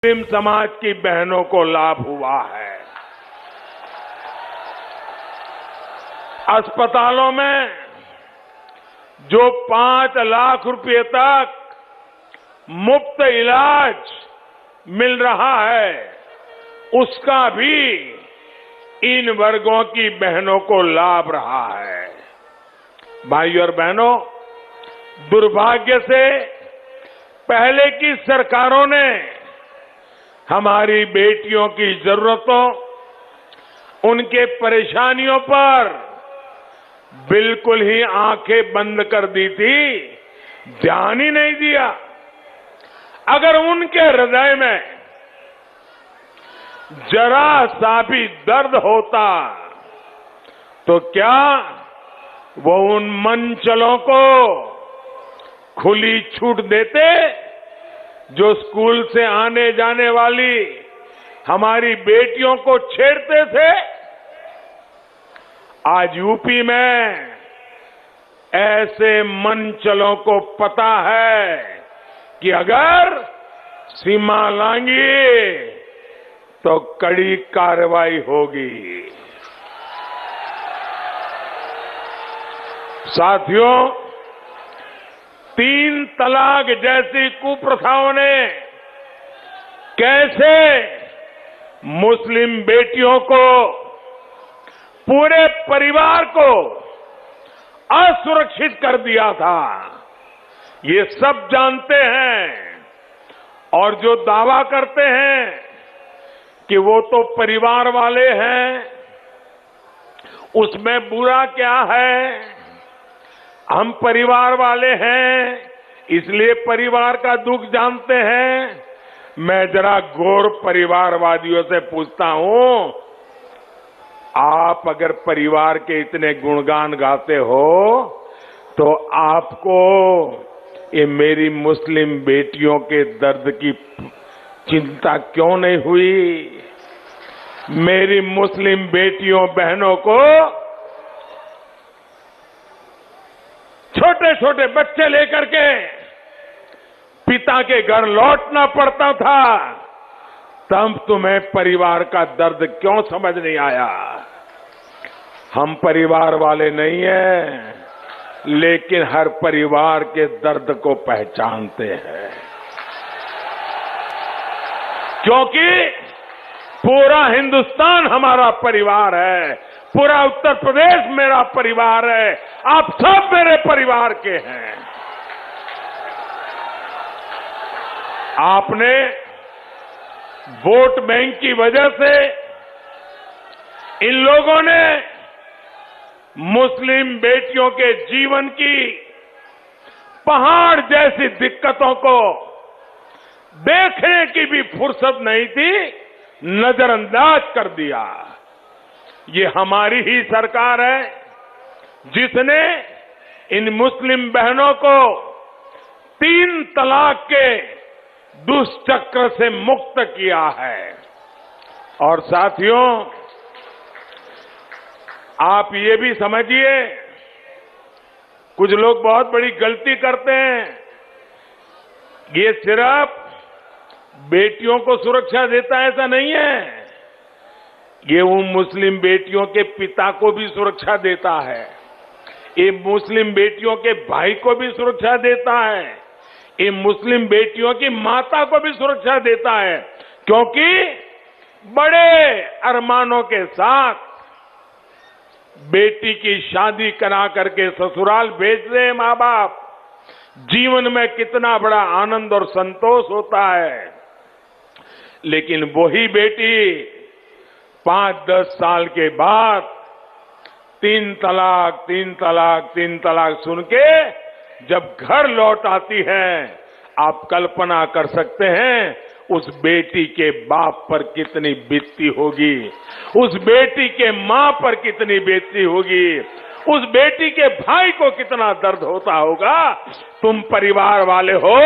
मुस्लिम समाज की बहनों को लाभ हुआ है। अस्पतालों में जो 5 लाख रुपए तक मुफ्त इलाज मिल रहा है, उसका भी इन वर्गों की बहनों को लाभ रहा है। भाइयों और बहनों, दुर्भाग्य से पहले की सरकारों ने हमारी बेटियों की जरूरतों, उनके परेशानियों पर बिल्कुल ही आंखें बंद कर दी थी, ध्यान ही नहीं दिया। अगर उनके हृदय में जरा सा भी दर्द होता तो क्या वो उन मनचलों को खुली छूट देते जो स्कूल से आने जाने वाली हमारी बेटियों को छेड़ते थे? आज यूपी में ऐसे मनचलों को पता है कि अगर सीमा लांगी तो कड़ी कार्रवाई होगी। साथियों, 3 तलाक जैसी कुप्रथाओं ने कैसे मुस्लिम बेटियों को, पूरे परिवार को असुरक्षित कर दिया था, ये सब जानते हैं। और जो दावा करते हैं कि वो तो परिवार वाले हैं, उसमें बुरा क्या है? हम परिवार वाले हैं, इसलिए परिवार का दुख जानते हैं। मैं जरा गौर परिवारवादियों से पूछता हूं, आप अगर परिवार के इतने गुणगान गाते हो तो आपको ये मेरी मुस्लिम बेटियों के दर्द की चिंता क्यों नहीं हुई? मेरी मुस्लिम बेटियों बहनों को छोटे छोटे बच्चे लेकर के पिता के घर लौटना पड़ता था, तब तुम्हें परिवार का दर्द क्यों समझ नहीं आया? हम परिवार वाले नहीं हैं, लेकिन हर परिवार के दर्द को पहचानते हैं, क्योंकि पूरा हिंदुस्तान हमारा परिवार है, पूरा उत्तर प्रदेश मेरा परिवार है, आप सब मेरे परिवार के हैं। आपने वोट बैंक की वजह से इन लोगों ने मुस्लिम बेटियों के जीवन की पहाड़ जैसी दिक्कतों को देखने की भी फुर्सत नहीं थी, नजरअंदाज कर दिया। ये हमारी ही सरकार है जिसने इन मुस्लिम बहनों को 3 तलाक के दुष्चक्र से मुक्त किया है। और साथियों, आप ये भी समझिए, कुछ लोग बहुत बड़ी गलती करते हैं। ये सिर्फ बेटियों को सुरक्षा देता है ऐसा नहीं है, ये उन मुस्लिम बेटियों के पिता को भी सुरक्षा देता है, ये मुस्लिम बेटियों के भाई को भी सुरक्षा देता है, ये मुस्लिम बेटियों की माता को भी सुरक्षा देता है। क्योंकि बड़े अरमानों के साथ बेटी की शादी करा करके ससुराल भेज रहे हैं मां बाप, जीवन में कितना बड़ा आनंद और संतोष होता है। लेकिन वही बेटी 5-10 साल के बाद 3 तलाक, 3 तलाक, 3 तलाक सुन के जब घर लौट आती है, आप कल्पना कर सकते हैं उस बेटी के बाप पर कितनी बीतती होगी, उस बेटी के मां पर कितनी बीतती होगी, उस बेटी के भाई को कितना दर्द होता होगा। तुम परिवार वाले हो,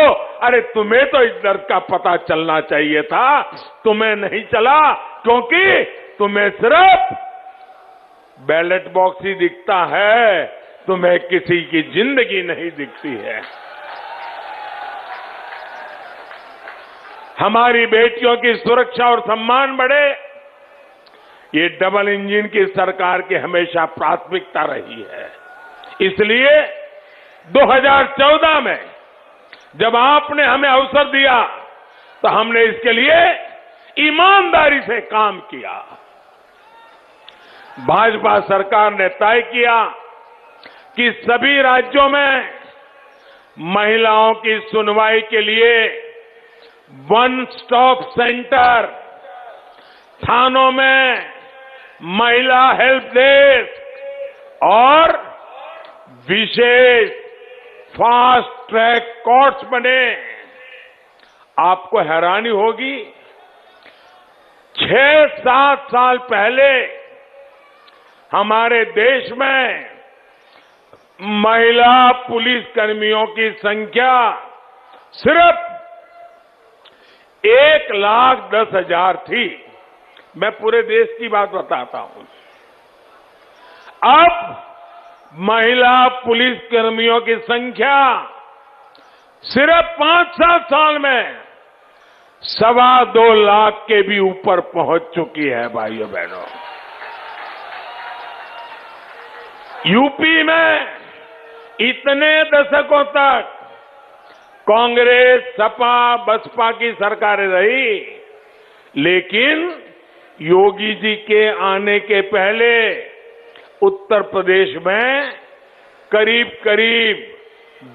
अरे तुम्हें तो इस दर्द का पता चलना चाहिए था, तुम्हें नहीं चला, क्योंकि तुम्हें सिर्फ बैलेट बॉक्स ही दिखता है, तुम्हें किसी की जिंदगी नहीं दिखती है। हमारी बेटियों की सुरक्षा और सम्मान बढ़े, ये डबल इंजन की सरकार की हमेशा प्राथमिकता रही है। इसलिए 2014 में जब आपने हमें अवसर दिया तो हमने इसके लिए ईमानदारी से काम किया। भाजपा सरकार ने तय किया कि सभी राज्यों में महिलाओं की सुनवाई के लिए वन स्टॉप सेंटर, थानों में महिला हेल्प डेस्क और विशेष फास्ट ट्रैक कोर्ट्स बने। आपको हैरानी होगी, 6-7 साल पहले हमारे देश में महिला पुलिसकर्मियों की संख्या सिर्फ 1,10,000 थी। मैं पूरे देश की बात बताता हूं। अब महिला पुलिसकर्मियों की संख्या सिर्फ 5-7 साल में 2.25 लाख के भी ऊपर पहुंच चुकी है। भाइयों बहनों, यूपी में इतने दशकों तक कांग्रेस, सपा, बसपा की सरकारें रही, लेकिन योगी जी के आने के पहले उत्तर प्रदेश में करीब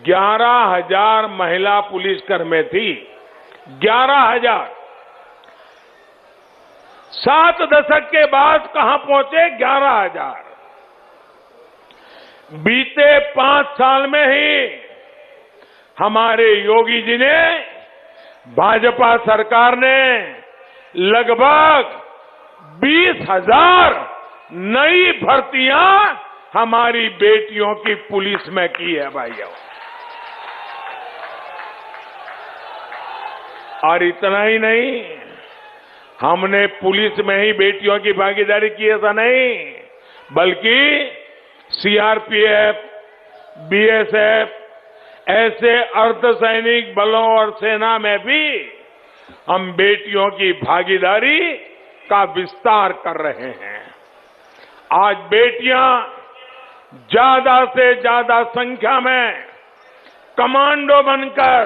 11,000 महिला पुलिसकर्मी थी। 11,000। 7 दशक के बाद कहां पहुंचे? 11,000। बीते 5 साल में ही हमारे योगी जी ने, भाजपा सरकार ने लगभग 20,000 नई भर्तियां हमारी बेटियों की पुलिस में की है भाइयों। और इतना ही नहीं, हमने पुलिस में ही बेटियों की भागीदारी की ऐसा नहीं, बल्कि सीआरपीएफ, बीएसएफ, ऐसे अर्धसैनिक बलों और सेना में भी हम बेटियों की भागीदारी का विस्तार कर रहे हैं। आज बेटियां ज्यादा से ज्यादा संख्या में कमांडो बनकर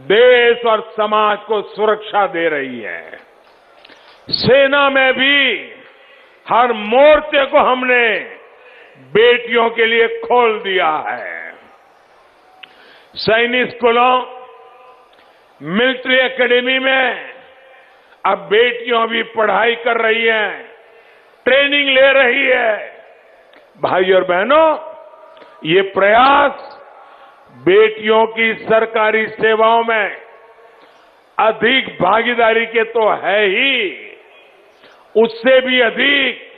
देश और समाज को सुरक्षा दे रही है। सेना में भी हर मोर्चे को हमने बेटियों के लिए खोल दिया है। सैनिक स्कूलों, मिलिट्री एकेडमी में अब बेटियां भी पढ़ाई कर रही हैं, ट्रेनिंग ले रही है। भाई और बहनों, ये प्रयास बेटियों की सरकारी सेवाओं में अधिक भागीदारी के तो है ही, उससे भी अधिक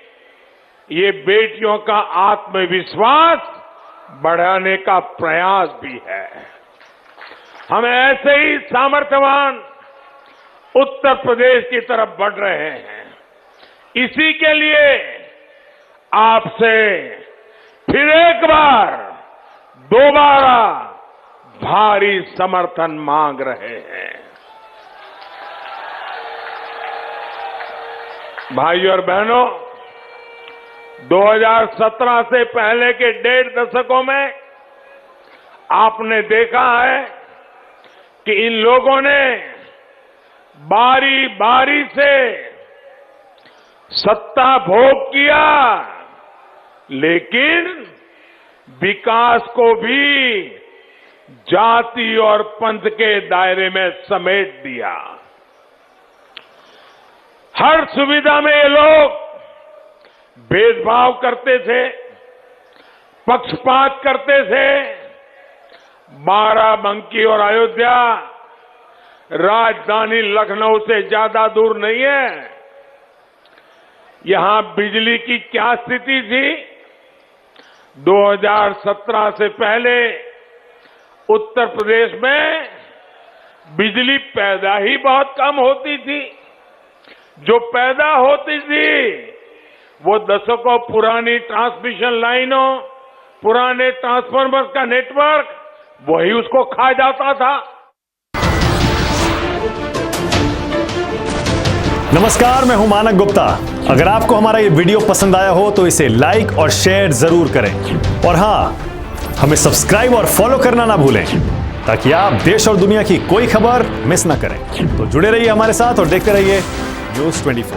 ये बेटियों का आत्मविश्वास बढ़ाने का प्रयास भी है। हम ऐसे ही सामर्थ्यवान उत्तर प्रदेश की तरफ बढ़ रहे हैं। इसी के लिए आपसे फिर एक बार दोबारा भारी समर्थन मांग रहे हैं। भाइयों और बहनों, 2017 से पहले के 1.5 दशकों में आपने देखा है कि इन लोगों ने बारी बारी से सत्ता भोग किया, लेकिन विकास को भी जाति और पंथ के दायरे में समेट दिया। हर सुविधा में ये लोग भेदभाव करते थे, पक्षपात करते थे। बाराबंकी और अयोध्या राजधानी लखनऊ से ज्यादा दूर नहीं है। यहां बिजली की क्या स्थिति थी? 2017 से पहले उत्तर प्रदेश में बिजली पैदा ही बहुत कम होती थी। जो पैदा होती थी वो दशकों पुरानी ट्रांसमिशन लाइनों, पुराने ट्रांसफार्मर का नेटवर्क, वही उसको खा जाता था। नमस्कार, मैं हूं मानक गुप्ता। अगर आपको हमारा ये वीडियो पसंद आया हो तो इसे लाइक और शेयर जरूर करें और हां, हमें सब्सक्राइब और फॉलो करना ना भूलें ताकि आप देश और दुनिया की कोई खबर मिस ना करें। तो जुड़े रहिए हमारे साथ और देखते रहिए न्यूज़ 24।